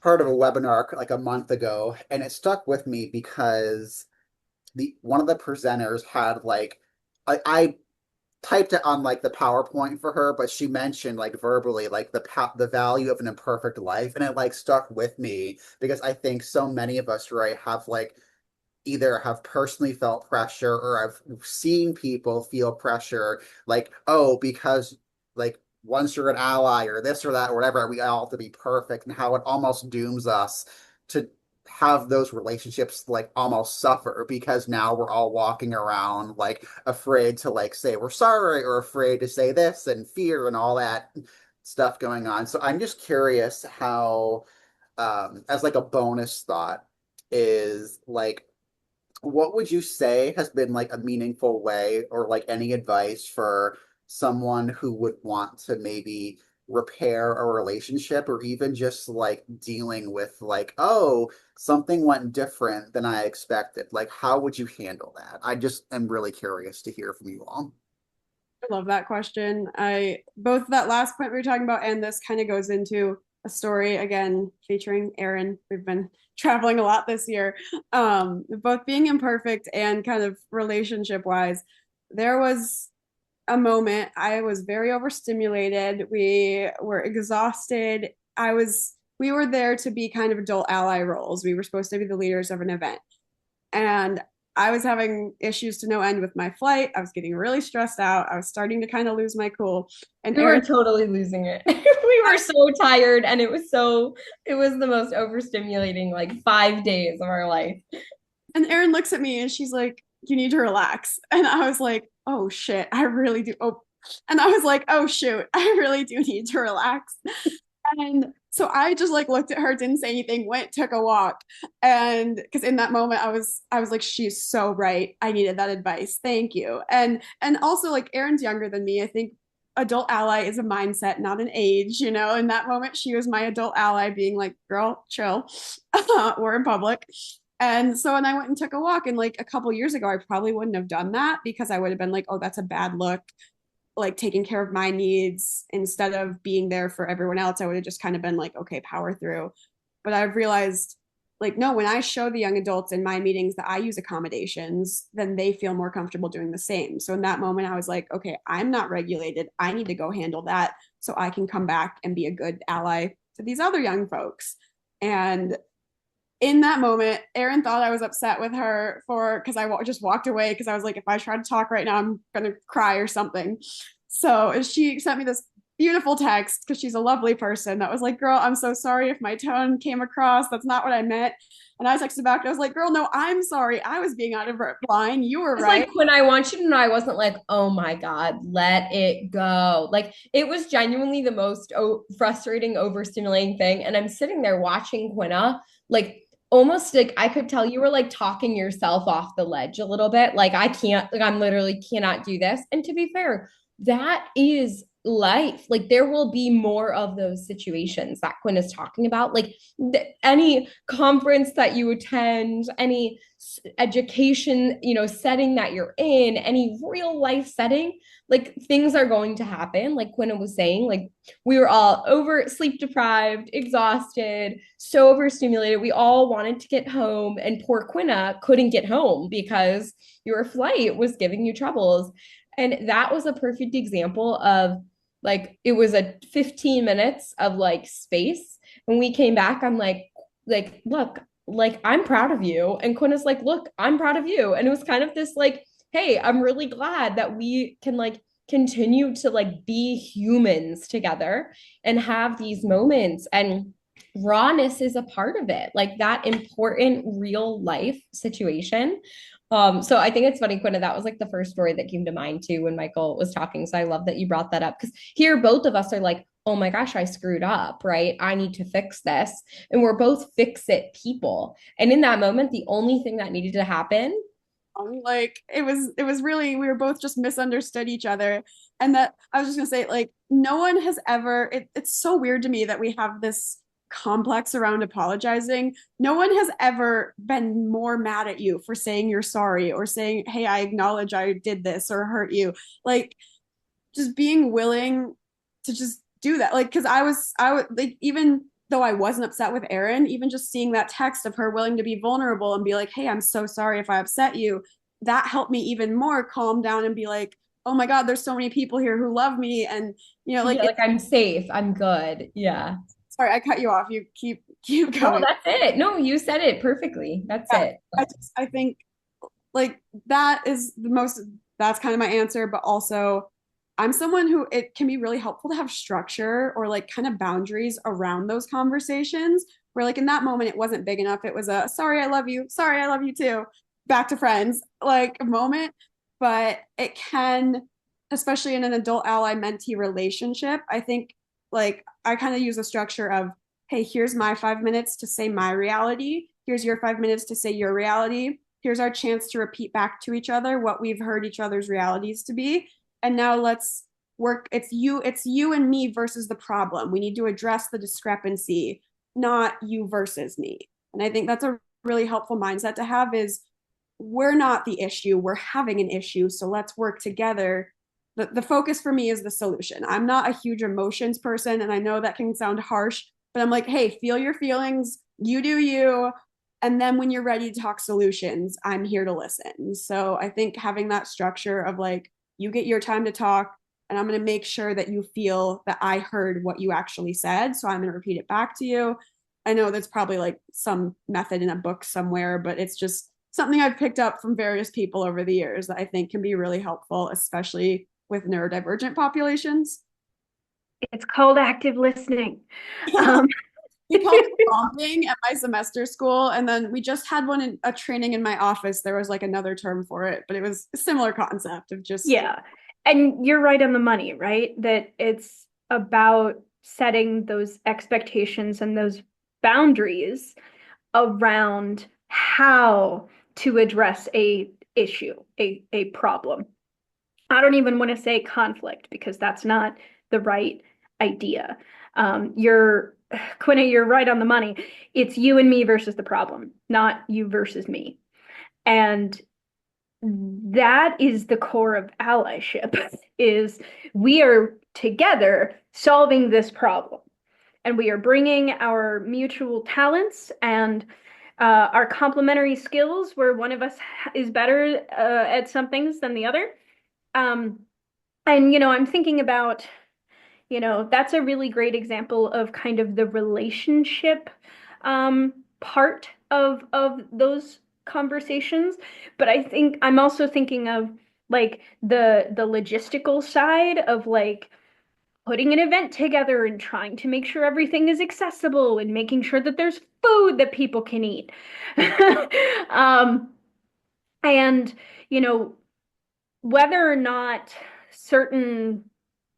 part of a webinar like a month ago, and it stuck with me because the one of the presenters had like I typed it on like the PowerPoint for her, but she mentioned like verbally like the value of an imperfect life, and it like stuck with me because I think so many of us right have like either have personally felt pressure or I've seen people feel pressure like, oh, because like once you're an ally or this or that or whatever, we all have to be perfect, and how it almost dooms us to have those relationships like almost suffer because now we're all walking around like afraid to like say we're sorry or afraid to say this and fear and all that stuff going on. So I'm just curious how as like a bonus thought is like what would you say has been like a meaningful way or like any advice for someone who would want to maybe repair a relationship or even just like dealing with like, oh, something went different than I expected? Like, how would you handle that? I just am really curious to hear from you all. I love that question. I both that last point we were talking about and this kind of goes into a story again featuring Aaron. We've been traveling a lot this year. Both being imperfect and kind of relationship wise, there was a moment I was very overstimulated. We were exhausted. We were there to be kind of adult ally roles. We were supposed to be the leaders of an event. And I was having issues to no end with my flight. I was getting really stressed out. I was starting to kind of lose my cool. And We were Aaron, totally losing it. We were so tired, and it was the most overstimulating like 5 days of our life. and Aaron looks at me and she's like, "You need to relax." And I was like, "Oh shit, I really do." Oh, and I was like, "Oh shoot, I really do need to relax." And so I just like looked at her, didn't say anything, went, took a walk. And because in that moment I was like, she's so right. I needed that advice. Thank you. And also like Erin's younger than me. I think adult ally is a mindset, not an age, you know. In that moment, she was my adult ally being like, girl, chill. We're in public. And so, and I went and took a walk. And like a couple years ago, I probably wouldn't have done that because I would have been like, oh, that's a bad look, like taking care of my needs instead of being there for everyone else. I would have just kind of been like, okay, power through. But I've realized, like, no, when I show the young adults in my meetings that I use accommodations, then they feel more comfortable doing the same. So in that moment, I was like, okay, I'm not regulated. I need to go handle that so I can come back and be a good ally to these other young folks. And in that moment, Erin thought I was upset with her for because just walked away because I was like, if I try to talk right now, I'm gonna cry or something. So she sent me this beautiful text because she's a lovely person that was like, girl, I'm so sorry if my tone came across. That's not what I meant. And I texted back and I was like, girl, no, I'm sorry. I was being out of line. You were It's right. like when I want you to know, I wasn't like, oh my God, let it go. Like it was genuinely the most frustrating, overstimulating thing. And I'm sitting there watching Quinna, like almost like I could tell you were like talking yourself off the ledge a little bit. Like, I can't, like, I'm literally cannot do this. And to be fair, that is life. Like, there will be more of those situations that Quinn is talking about. Like, any conference that you attend, any education, setting that you're in, any real life setting, like, things are going to happen. Like Quinn was saying, like, we were all over sleep deprived, exhausted, so overstimulated. We all wanted to get home, and poor Quinna couldn't get home because your flight was giving you troubles. And that was a perfect example of, like, it was a 15 minutes of like space. When we came back, I'm like, look, like, I'm proud of you. And Quinna's like, look, I'm proud of you. And it was kind of this like, hey, I'm really glad that we can like continue to like be humans together and have these moments, and rawness is a part of it, like that important real life situation. So I think it's funny, Quinna, that was like the first story that came to mind too when Michael was talking. So I love that you brought that up, because here both of us are like, oh my gosh, I screwed up, right? I need to fix this. And we're both fix it people. And in that moment, the only thing that needed to happen. Like it was really, we were both just misunderstood each other. And that I was just gonna say, like, no one has ever, it's so weird to me that we have this complex around apologizing. No one has ever been more mad at you for saying you're sorry or saying, hey, I acknowledge I did this or hurt you. Like, just being willing to just do that. Like, because I was like, even though I wasn't upset with Erin, even just seeing that text of her willing to be vulnerable and be like, hey, I'm so sorry if I upset you, that helped me even more calm down and be like, oh my God, there's so many people here who love me. And, like, Yeah, like, I'm safe, I'm good. Yeah. sorry, I cut you off. You keep No, going. that's it. No, you said it perfectly. That's Yeah, it. I think like that is the most, that's kind of my answer. But also, I'm someone who, it can be really helpful to have structure or like kind of boundaries around those conversations where, like, in that moment it wasn't big enough. It was a sorry, I love you, sorry, I love you too, back to friends like moment. But it can, especially in an adult ally mentee relationship, I think, like, I kind of use a structure of, hey, here's my 5 minutes to say my reality, here's your 5 minutes to say your reality, here's our chance to repeat back to each other what we've heard each other's realities to be. And now let's work. It's you and me versus the problem. We need to address the discrepancy, not you versus me. And I think that's a really helpful mindset to have, is we're not the issue, we're having an issue, so let's work together. The focus for me is the solution. I'm not a huge emotions person, and I know that can sound harsh, but I'm like, hey, feel your feelings, you do you, and then when you're ready to talk solutions, I'm here to listen. So I think having that structure of like, you get your time to talk, and I'm going to make sure that you feel that I heard what you actually said, so I'm going to repeat it back to you. I know that's probably like some method in a book somewhere, but it's just something I've picked up from various people over the years that I think can be really helpful, especially with neurodivergent populations. It's called active listening. Yeah. Um, We called it prompting at my semester school, and then we just had one in a training in my office. There was like another term for it, but it was a similar concept of just, yeah. And you're right on the money, right? That it's about setting those expectations and those boundaries around how to address a issue, a problem. I don't even want to say conflict because that's not the right idea. You're Quinna, you're right on the money. It's you and me versus the problem, not you versus me. And that is the core of allyship is we are together solving this problem, and we are bringing our mutual talents and our complementary skills where one of us is better at some things than the other. um, and I'm thinking about, that's a really great example of kind of the relationship part of those conversations. But I think I'm also thinking of like the logistical side of like putting an event together and trying to make sure everything is accessible and making sure that there's food that people can eat. um, and you know whether or not certain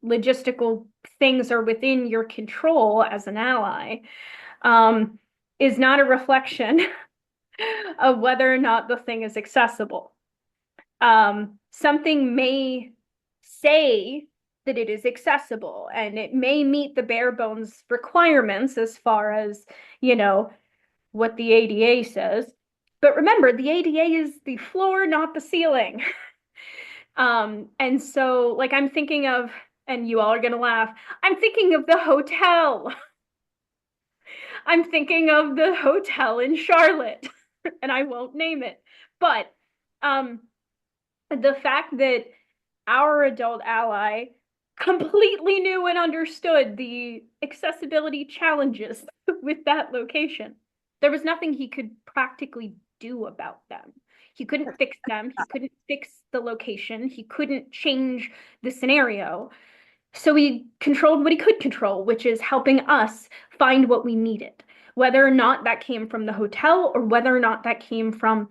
logistical things are within your control as an ally, um, is not a reflection of whether or not the thing is accessible. Something may say that it is accessible and it may meet the bare bones requirements as far as, what the ADA says. But remember, the ADA is the floor, not the ceiling. And so, like, I'm thinking of, and you all are going to laugh, I'm thinking of the hotel. I'm thinking of the hotel in Charlotte, and I won't name it. But um, the fact that our adult ally completely knew and understood the accessibility challenges with that location. There was nothing he could practically do about them. He couldn't fix them. He couldn't fix the location. He couldn't change the scenario. So he controlled what he could control, which is helping us find what we needed, whether or not that came from the hotel or whether or not that came from,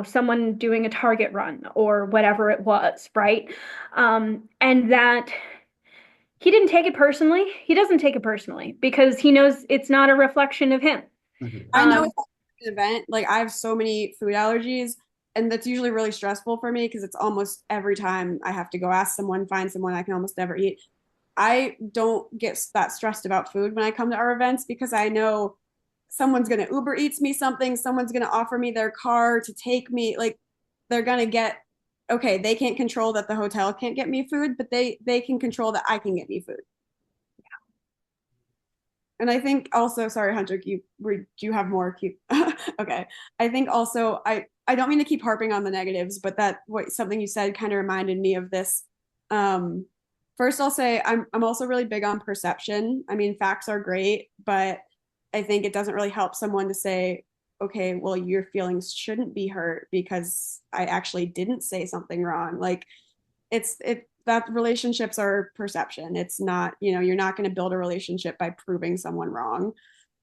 someone doing a Target run or whatever it was, right? And that he didn't take it personally. He doesn't take it personally because he knows it's not a reflection of him. Mhm. I know Um, it's an event. Like I have so many food allergies, and that's usually really stressful for me because it's almost every time I have to go ask someone, find someone I can almost never eat. I don't get that stressed about food when I come to our events because I know someone's going to Uber Eats me something, someone's going to offer me their car to take me. Like they're going to get okay, they can't control that the hotel can't get me food, but they can control that I can get me food. And I think also, sorry, Hunter, do you have more? Okay. I think also, I don't mean to keep harping on the negatives, but that what something you said kind of reminded me of this. Um, First, I'll say I'm also really big on perception. I mean, facts are great, but I think it doesn't really help someone to say, okay, well, your feelings shouldn't be hurt because I actually didn't say something wrong. Like it that relationships are perception. It's not, you're not going to build a relationship by proving someone wrong.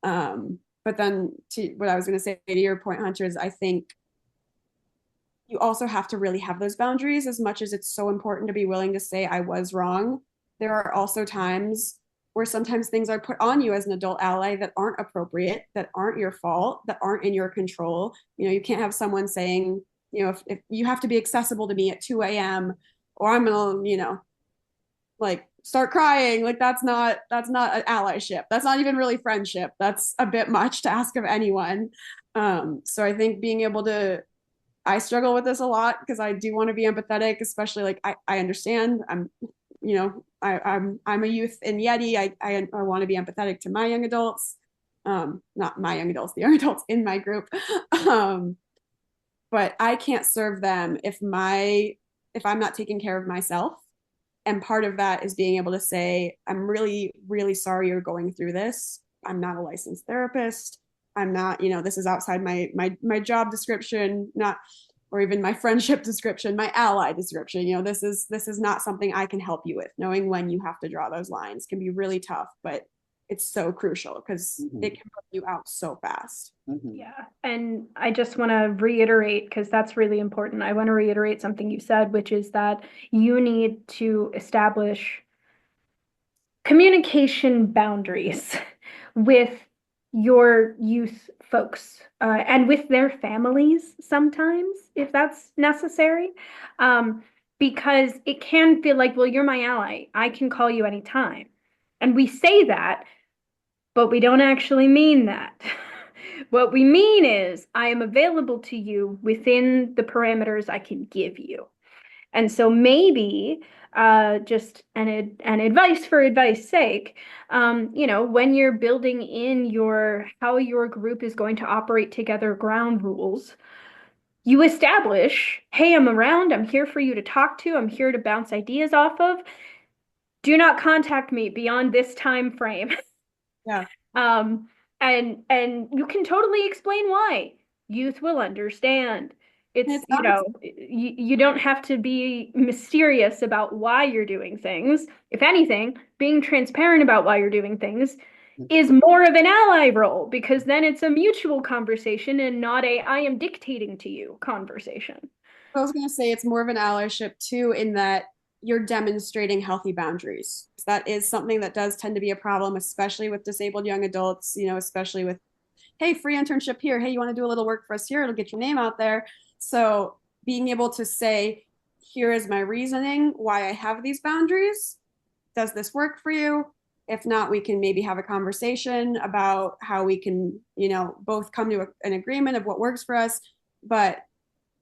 But then to what I was going to say to your point, Hunter, is I think you also have to really have those boundaries as much as it's so important to be willing to say I was wrong. There are also times where sometimes things are put on you as an adult ally that aren't appropriate, that aren't your fault, that aren't in your control. You can't have someone saying, if you have to be accessible to me at 2 a.m. or I'm gonna, like start crying. Like that's not an allyship. That's not even really friendship. That's a bit much to ask of anyone. So I think being able to I struggle with this a lot because I do want to be empathetic, especially like I understand I'm a youth in Yeti. I want to be empathetic to my young adults. Not my young adults, the young adults in my group. Um, but I can't serve them if I'm not taking care of myself. And part of that is being able to say, I'm really, really sorry you're going through this. I'm not a licensed therapist. I'm not, this is outside my job description, not or even my friendship description, my ally description. This is not something I can help you with. Knowing when you have to draw those lines can be really tough, but it's so crucial because Mhm. it can put you out so fast. Mhm. yeah. And I just want to reiterate, because that's really important. I want to reiterate something you said, which is that you need to establish communication boundaries with your youth folks and with their families sometimes, if that's necessary. Because it can feel like, well, you're my ally. I can call you anytime. And we say that, but we don't actually mean that. What we mean is, I am available to you within the parameters I can give you. And so maybe just an advice for advice sake, when you're building in how your group is going to operate together ground rules, you establish, hey, I'm around, I'm here for you to talk to, I'm here to bounce ideas off of. Do not contact me beyond this time frame. Yeah. Um, and you can totally explain why. Youth will understand. And It's, it's not you don't have to be mysterious about why you're doing things. If anything, being transparent about why you're doing things is more of an ally role because then it's a mutual conversation and not a I am dictating to you conversation. I was going to say it's more of an allyship too, in that you're demonstrating healthy boundaries. That is something that does tend to be a problem, especially with disabled young adults, especially with hey, free internship here. Hey, you want to do a little work for us here? It'll get your name out there. So being able to say, here is my reasoning why I have these boundaries. Does this work for you? If not, we can maybe have a conversation about how we can, both come to an agreement of what works for us. But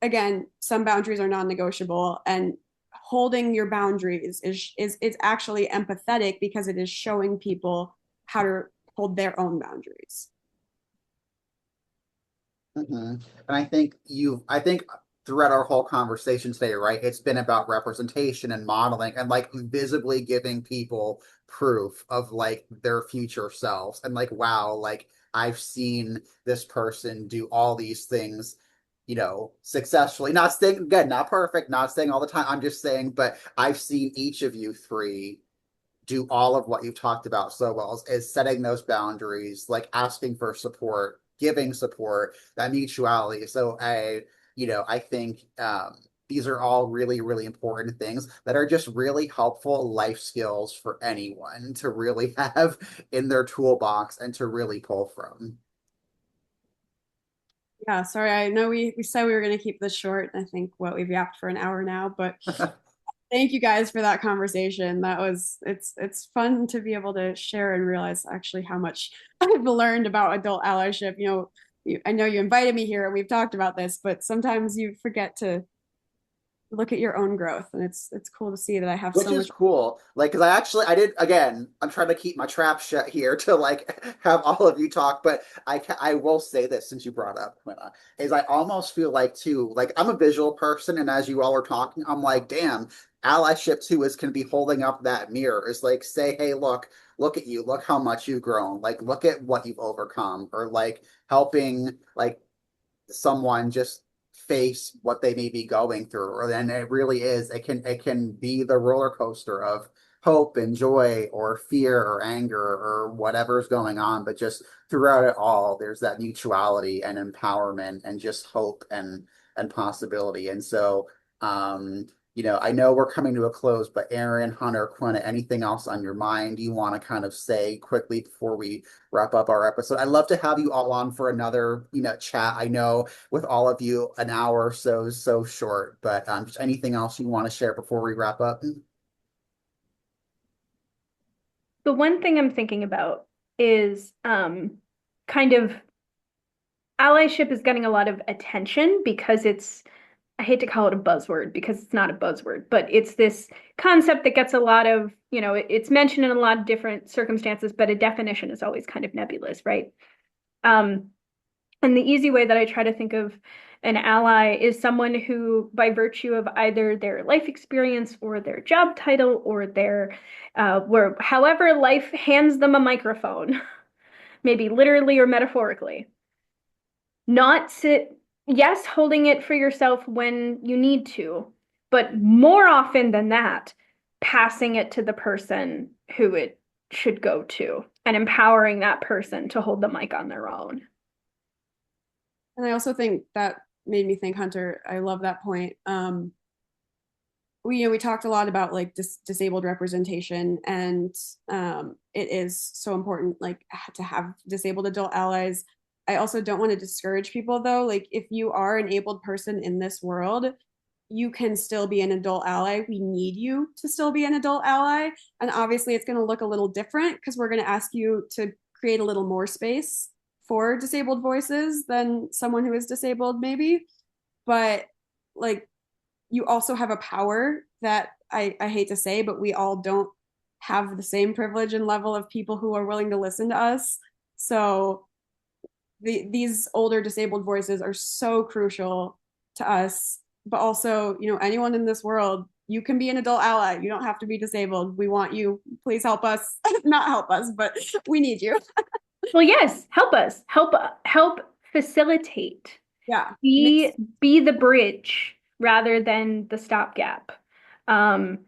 again, some boundaries are non-negotiable, and holding your boundaries is actually empathetic because it is showing people how to hold their own boundaries. And I think throughout our whole conversation today, right, it's been about representation and modeling and like visibly giving people proof of like their future selves and like, wow, like I've seen this person do all these things, successfully. Not saying, again, not perfect, not saying all the time. I'm just saying, but I've seen each of you three do all of what you've talked about so well is setting those boundaries, like asking for support, giving support, that mutuality. So I think these are all really, really important things that are just really helpful life skills for anyone to really have in their toolbox and to really pull from. Yeah, sorry. I know we said we were going to keep this short. I think what we've yapped for an hour now, but thank you guys for that conversation. It's fun to be able to share and realize actually how much I've learned about adult allyship. I know you invited me here and we've talked about this, but sometimes you forget to look at your own growth, and it's cool to see that I have Which so is much. cool. Like, because I did, again, I'm trying to keep my trap shut here to like have all of you talk, but I will say this since you brought up Quinna, is I almost feel like too, like I'm a visual person, and as you all are talking, I'm like, damn, allyship too is can be holding up that mirror. Is like, say, hey, look at you, look how much you've grown, like look at what you've overcome, or like helping like someone just face what they may be going through, or then it really is it can be the roller coaster of hope and joy or fear or anger or whatever's going on, but just throughout it all there's that mutuality and empowerment and just hope and possibility. And so I know we're coming to a close, but Aaron, Hunter, Quinn, anything else on your mind you want to kind of say quickly before we wrap up our episode? I'd love to have you all on for another, chat. I know with all of you, an hour or so is so short, but just anything else you want to share before we wrap up? The one thing I'm thinking about is kind of allyship is getting a lot of attention because I hate to call it a buzzword because it's not a buzzword, but it's this concept that gets a lot of, it's mentioned in a lot of different circumstances, but a definition is always kind of nebulous, right? Um, and the easy way that I try to think of an ally is someone who, by virtue of either their life experience or their job title or their, where however life hands them a microphone, maybe literally or metaphorically, not sit, yes, holding it for yourself when you need to, but more often than that, passing it to the person who it should go to and empowering that person to hold the mic on their own. And I also think that made me think, Hunter, I love that point. We talked a lot about like disabled representation, and it is so important like to have disabled adult allies. I also don't want to discourage people though. Like if you are an abled person in this world, you can still be an adult ally. We need you to still be an adult ally. And obviously it's going to look a little different because we're going to ask you to create a little more space for disabled voices than someone who is disabled maybe. But like you also have a power that I hate to say, but we all don't have the same privilege and level of people who are willing to listen to us. So these older disabled voices are so crucial to us. But also, anyone in this world, you can be an adult ally. You don't have to be disabled. We want you. Please help us. Not help us, but we need you. Well, yes, help us. Help facilitate. Yeah. Be the bridge rather than the stopgap. Um,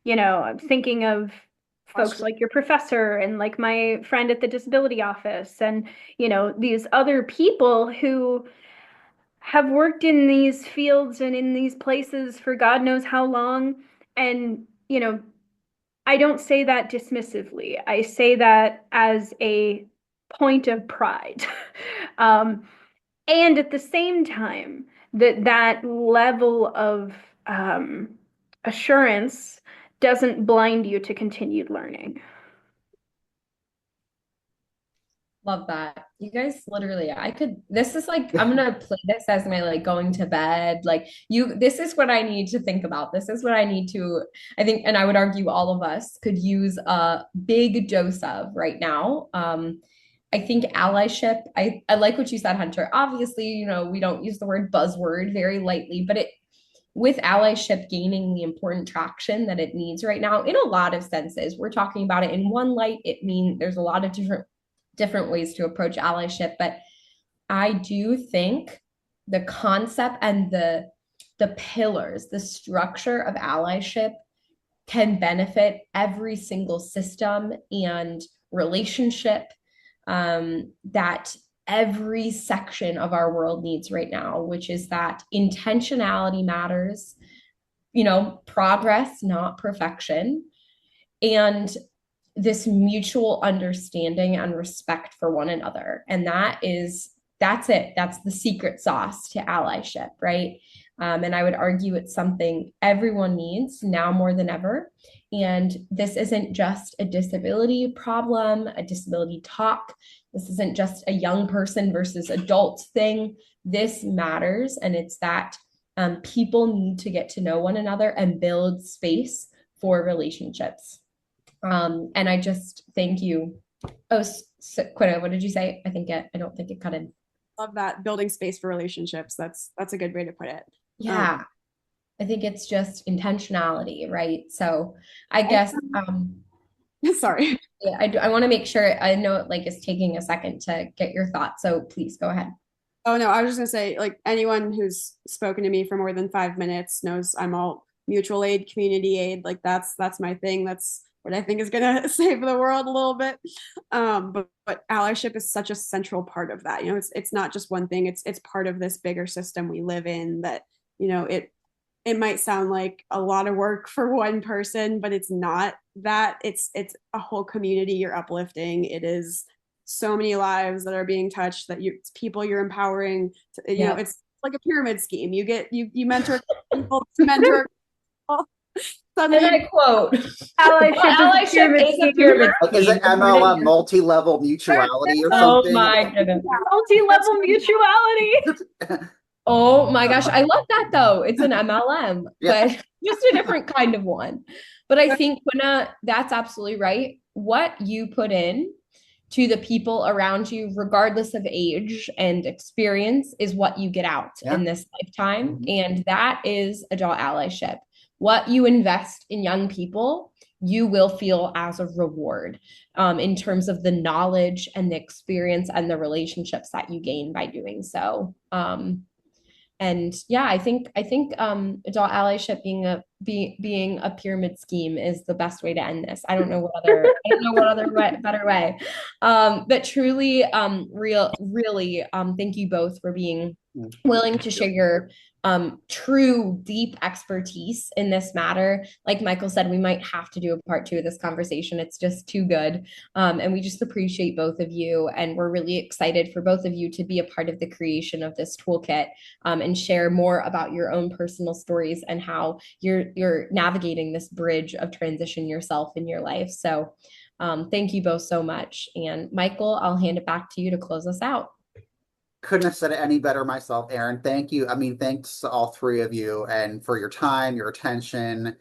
I'm thinking of folks like your professor and like my friend at the disability office and, these other people who have worked in these fields and in these places for God knows how long. And, I don't say that dismissively. I say that as a point of pride. And at the same time, that level of assurance doesn't blind you to continued learning. Love that. You guys literally, this is like, I'm gonna play this as my like going to bed. Like this is what I need to think about. This is what I need to, I think, and I would argue all of us could use a big dose of right now. I think allyship, I like what you said, Hunter. Obviously, we don't use the word buzzword very lightly, but with allyship gaining the important traction that it needs right now in a lot of senses. We're talking about it in one light. It means there's a lot of different ways to approach allyship, but I do think the concept and the pillars, the structure of allyship can benefit every single system and relationship that every section of our world needs right now, which is that intentionality matters, progress, not perfection, and this mutual understanding and respect for one another. And that's it. That's the secret sauce to allyship, right? And I would argue it's something everyone needs now more than ever. And this isn't just a disability problem, a disability talk. This isn't just a young person versus adult thing. This matters. And it's that people need to get to know one another and build space for relationships. And I just thank you. Oh, Quinna, what did you say? I don't think it cut in. Love that, building space for relationships. That's a good way to put it. Yeah, I think it's just intentionality, right? So I guess, sorry. yeah, I want to make sure, I know it like is taking a second to get your thoughts. So please go ahead. Oh no, I was just gonna say, like, anyone who's spoken to me for more than 5 minutes knows I'm all mutual aid, community aid. Like that's my thing. That's what I think is gonna save the world a little bit. But allyship is such a central part of that. It's not just one thing. It's part of this bigger system we live in. That it might sound like a lot of work for one person, but it's not that. It's a whole community you're uplifting. It is so many lives that are being touched, that it's people you're empowering to, it's like a pyramid scheme. You mentor people to mentor people. Suddenly, and I quote, allyship is a pyramid scheme. Is it MLM, multi-level mutuality or something? Oh my goodness. Multi-level mutuality. Oh my gosh, I love that though. It's an MLM, but just a different kind of one. But I think, Quinna, that's absolutely right. What you put in to the people around you, regardless of age and experience, is what you get out in this lifetime. And that is adult allyship. What you invest in young people, you will feel as a reward in terms of the knowledge and the experience and the relationships that you gain by doing so. And yeah, I think adult allyship being a pyramid scheme is the best way to end this. I don't know what other better way. But truly, really, thank you both for being willing to share your true deep expertise in this matter. Like Michael said, we might have to do a part 2 of this conversation. It's just too good. And we just appreciate both of you. And we're really excited for both of you to be a part of the creation of this toolkit and share more about your own personal stories and how you're navigating this bridge of transition yourself in your life. So thank you both so much. And Michael, I'll hand it back to you to close us out. Couldn't have said it any better myself, Erin. Thank you. I mean, thanks to all three of you and for your time, your attention,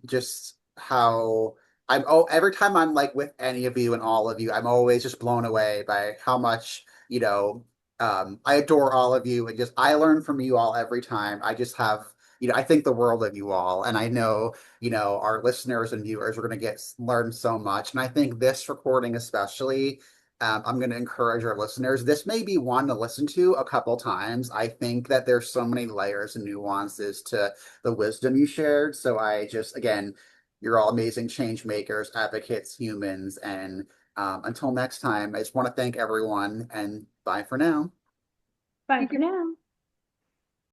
just how every time I'm like with any of you and all of you, I'm always just blown away by how much, I adore all of you, and just I learn from you all every time. I just have, I think the world of you all, and I know, our listeners and viewers are going to learn so much. And I think this recording especially, I'm going to encourage our listeners. This may be one to listen to a couple times. I think that there's so many layers and nuances to the wisdom you shared. So again, you're all amazing change makers, advocates, humans. And until next time, I just want to thank everyone, and bye for now. Bye for now.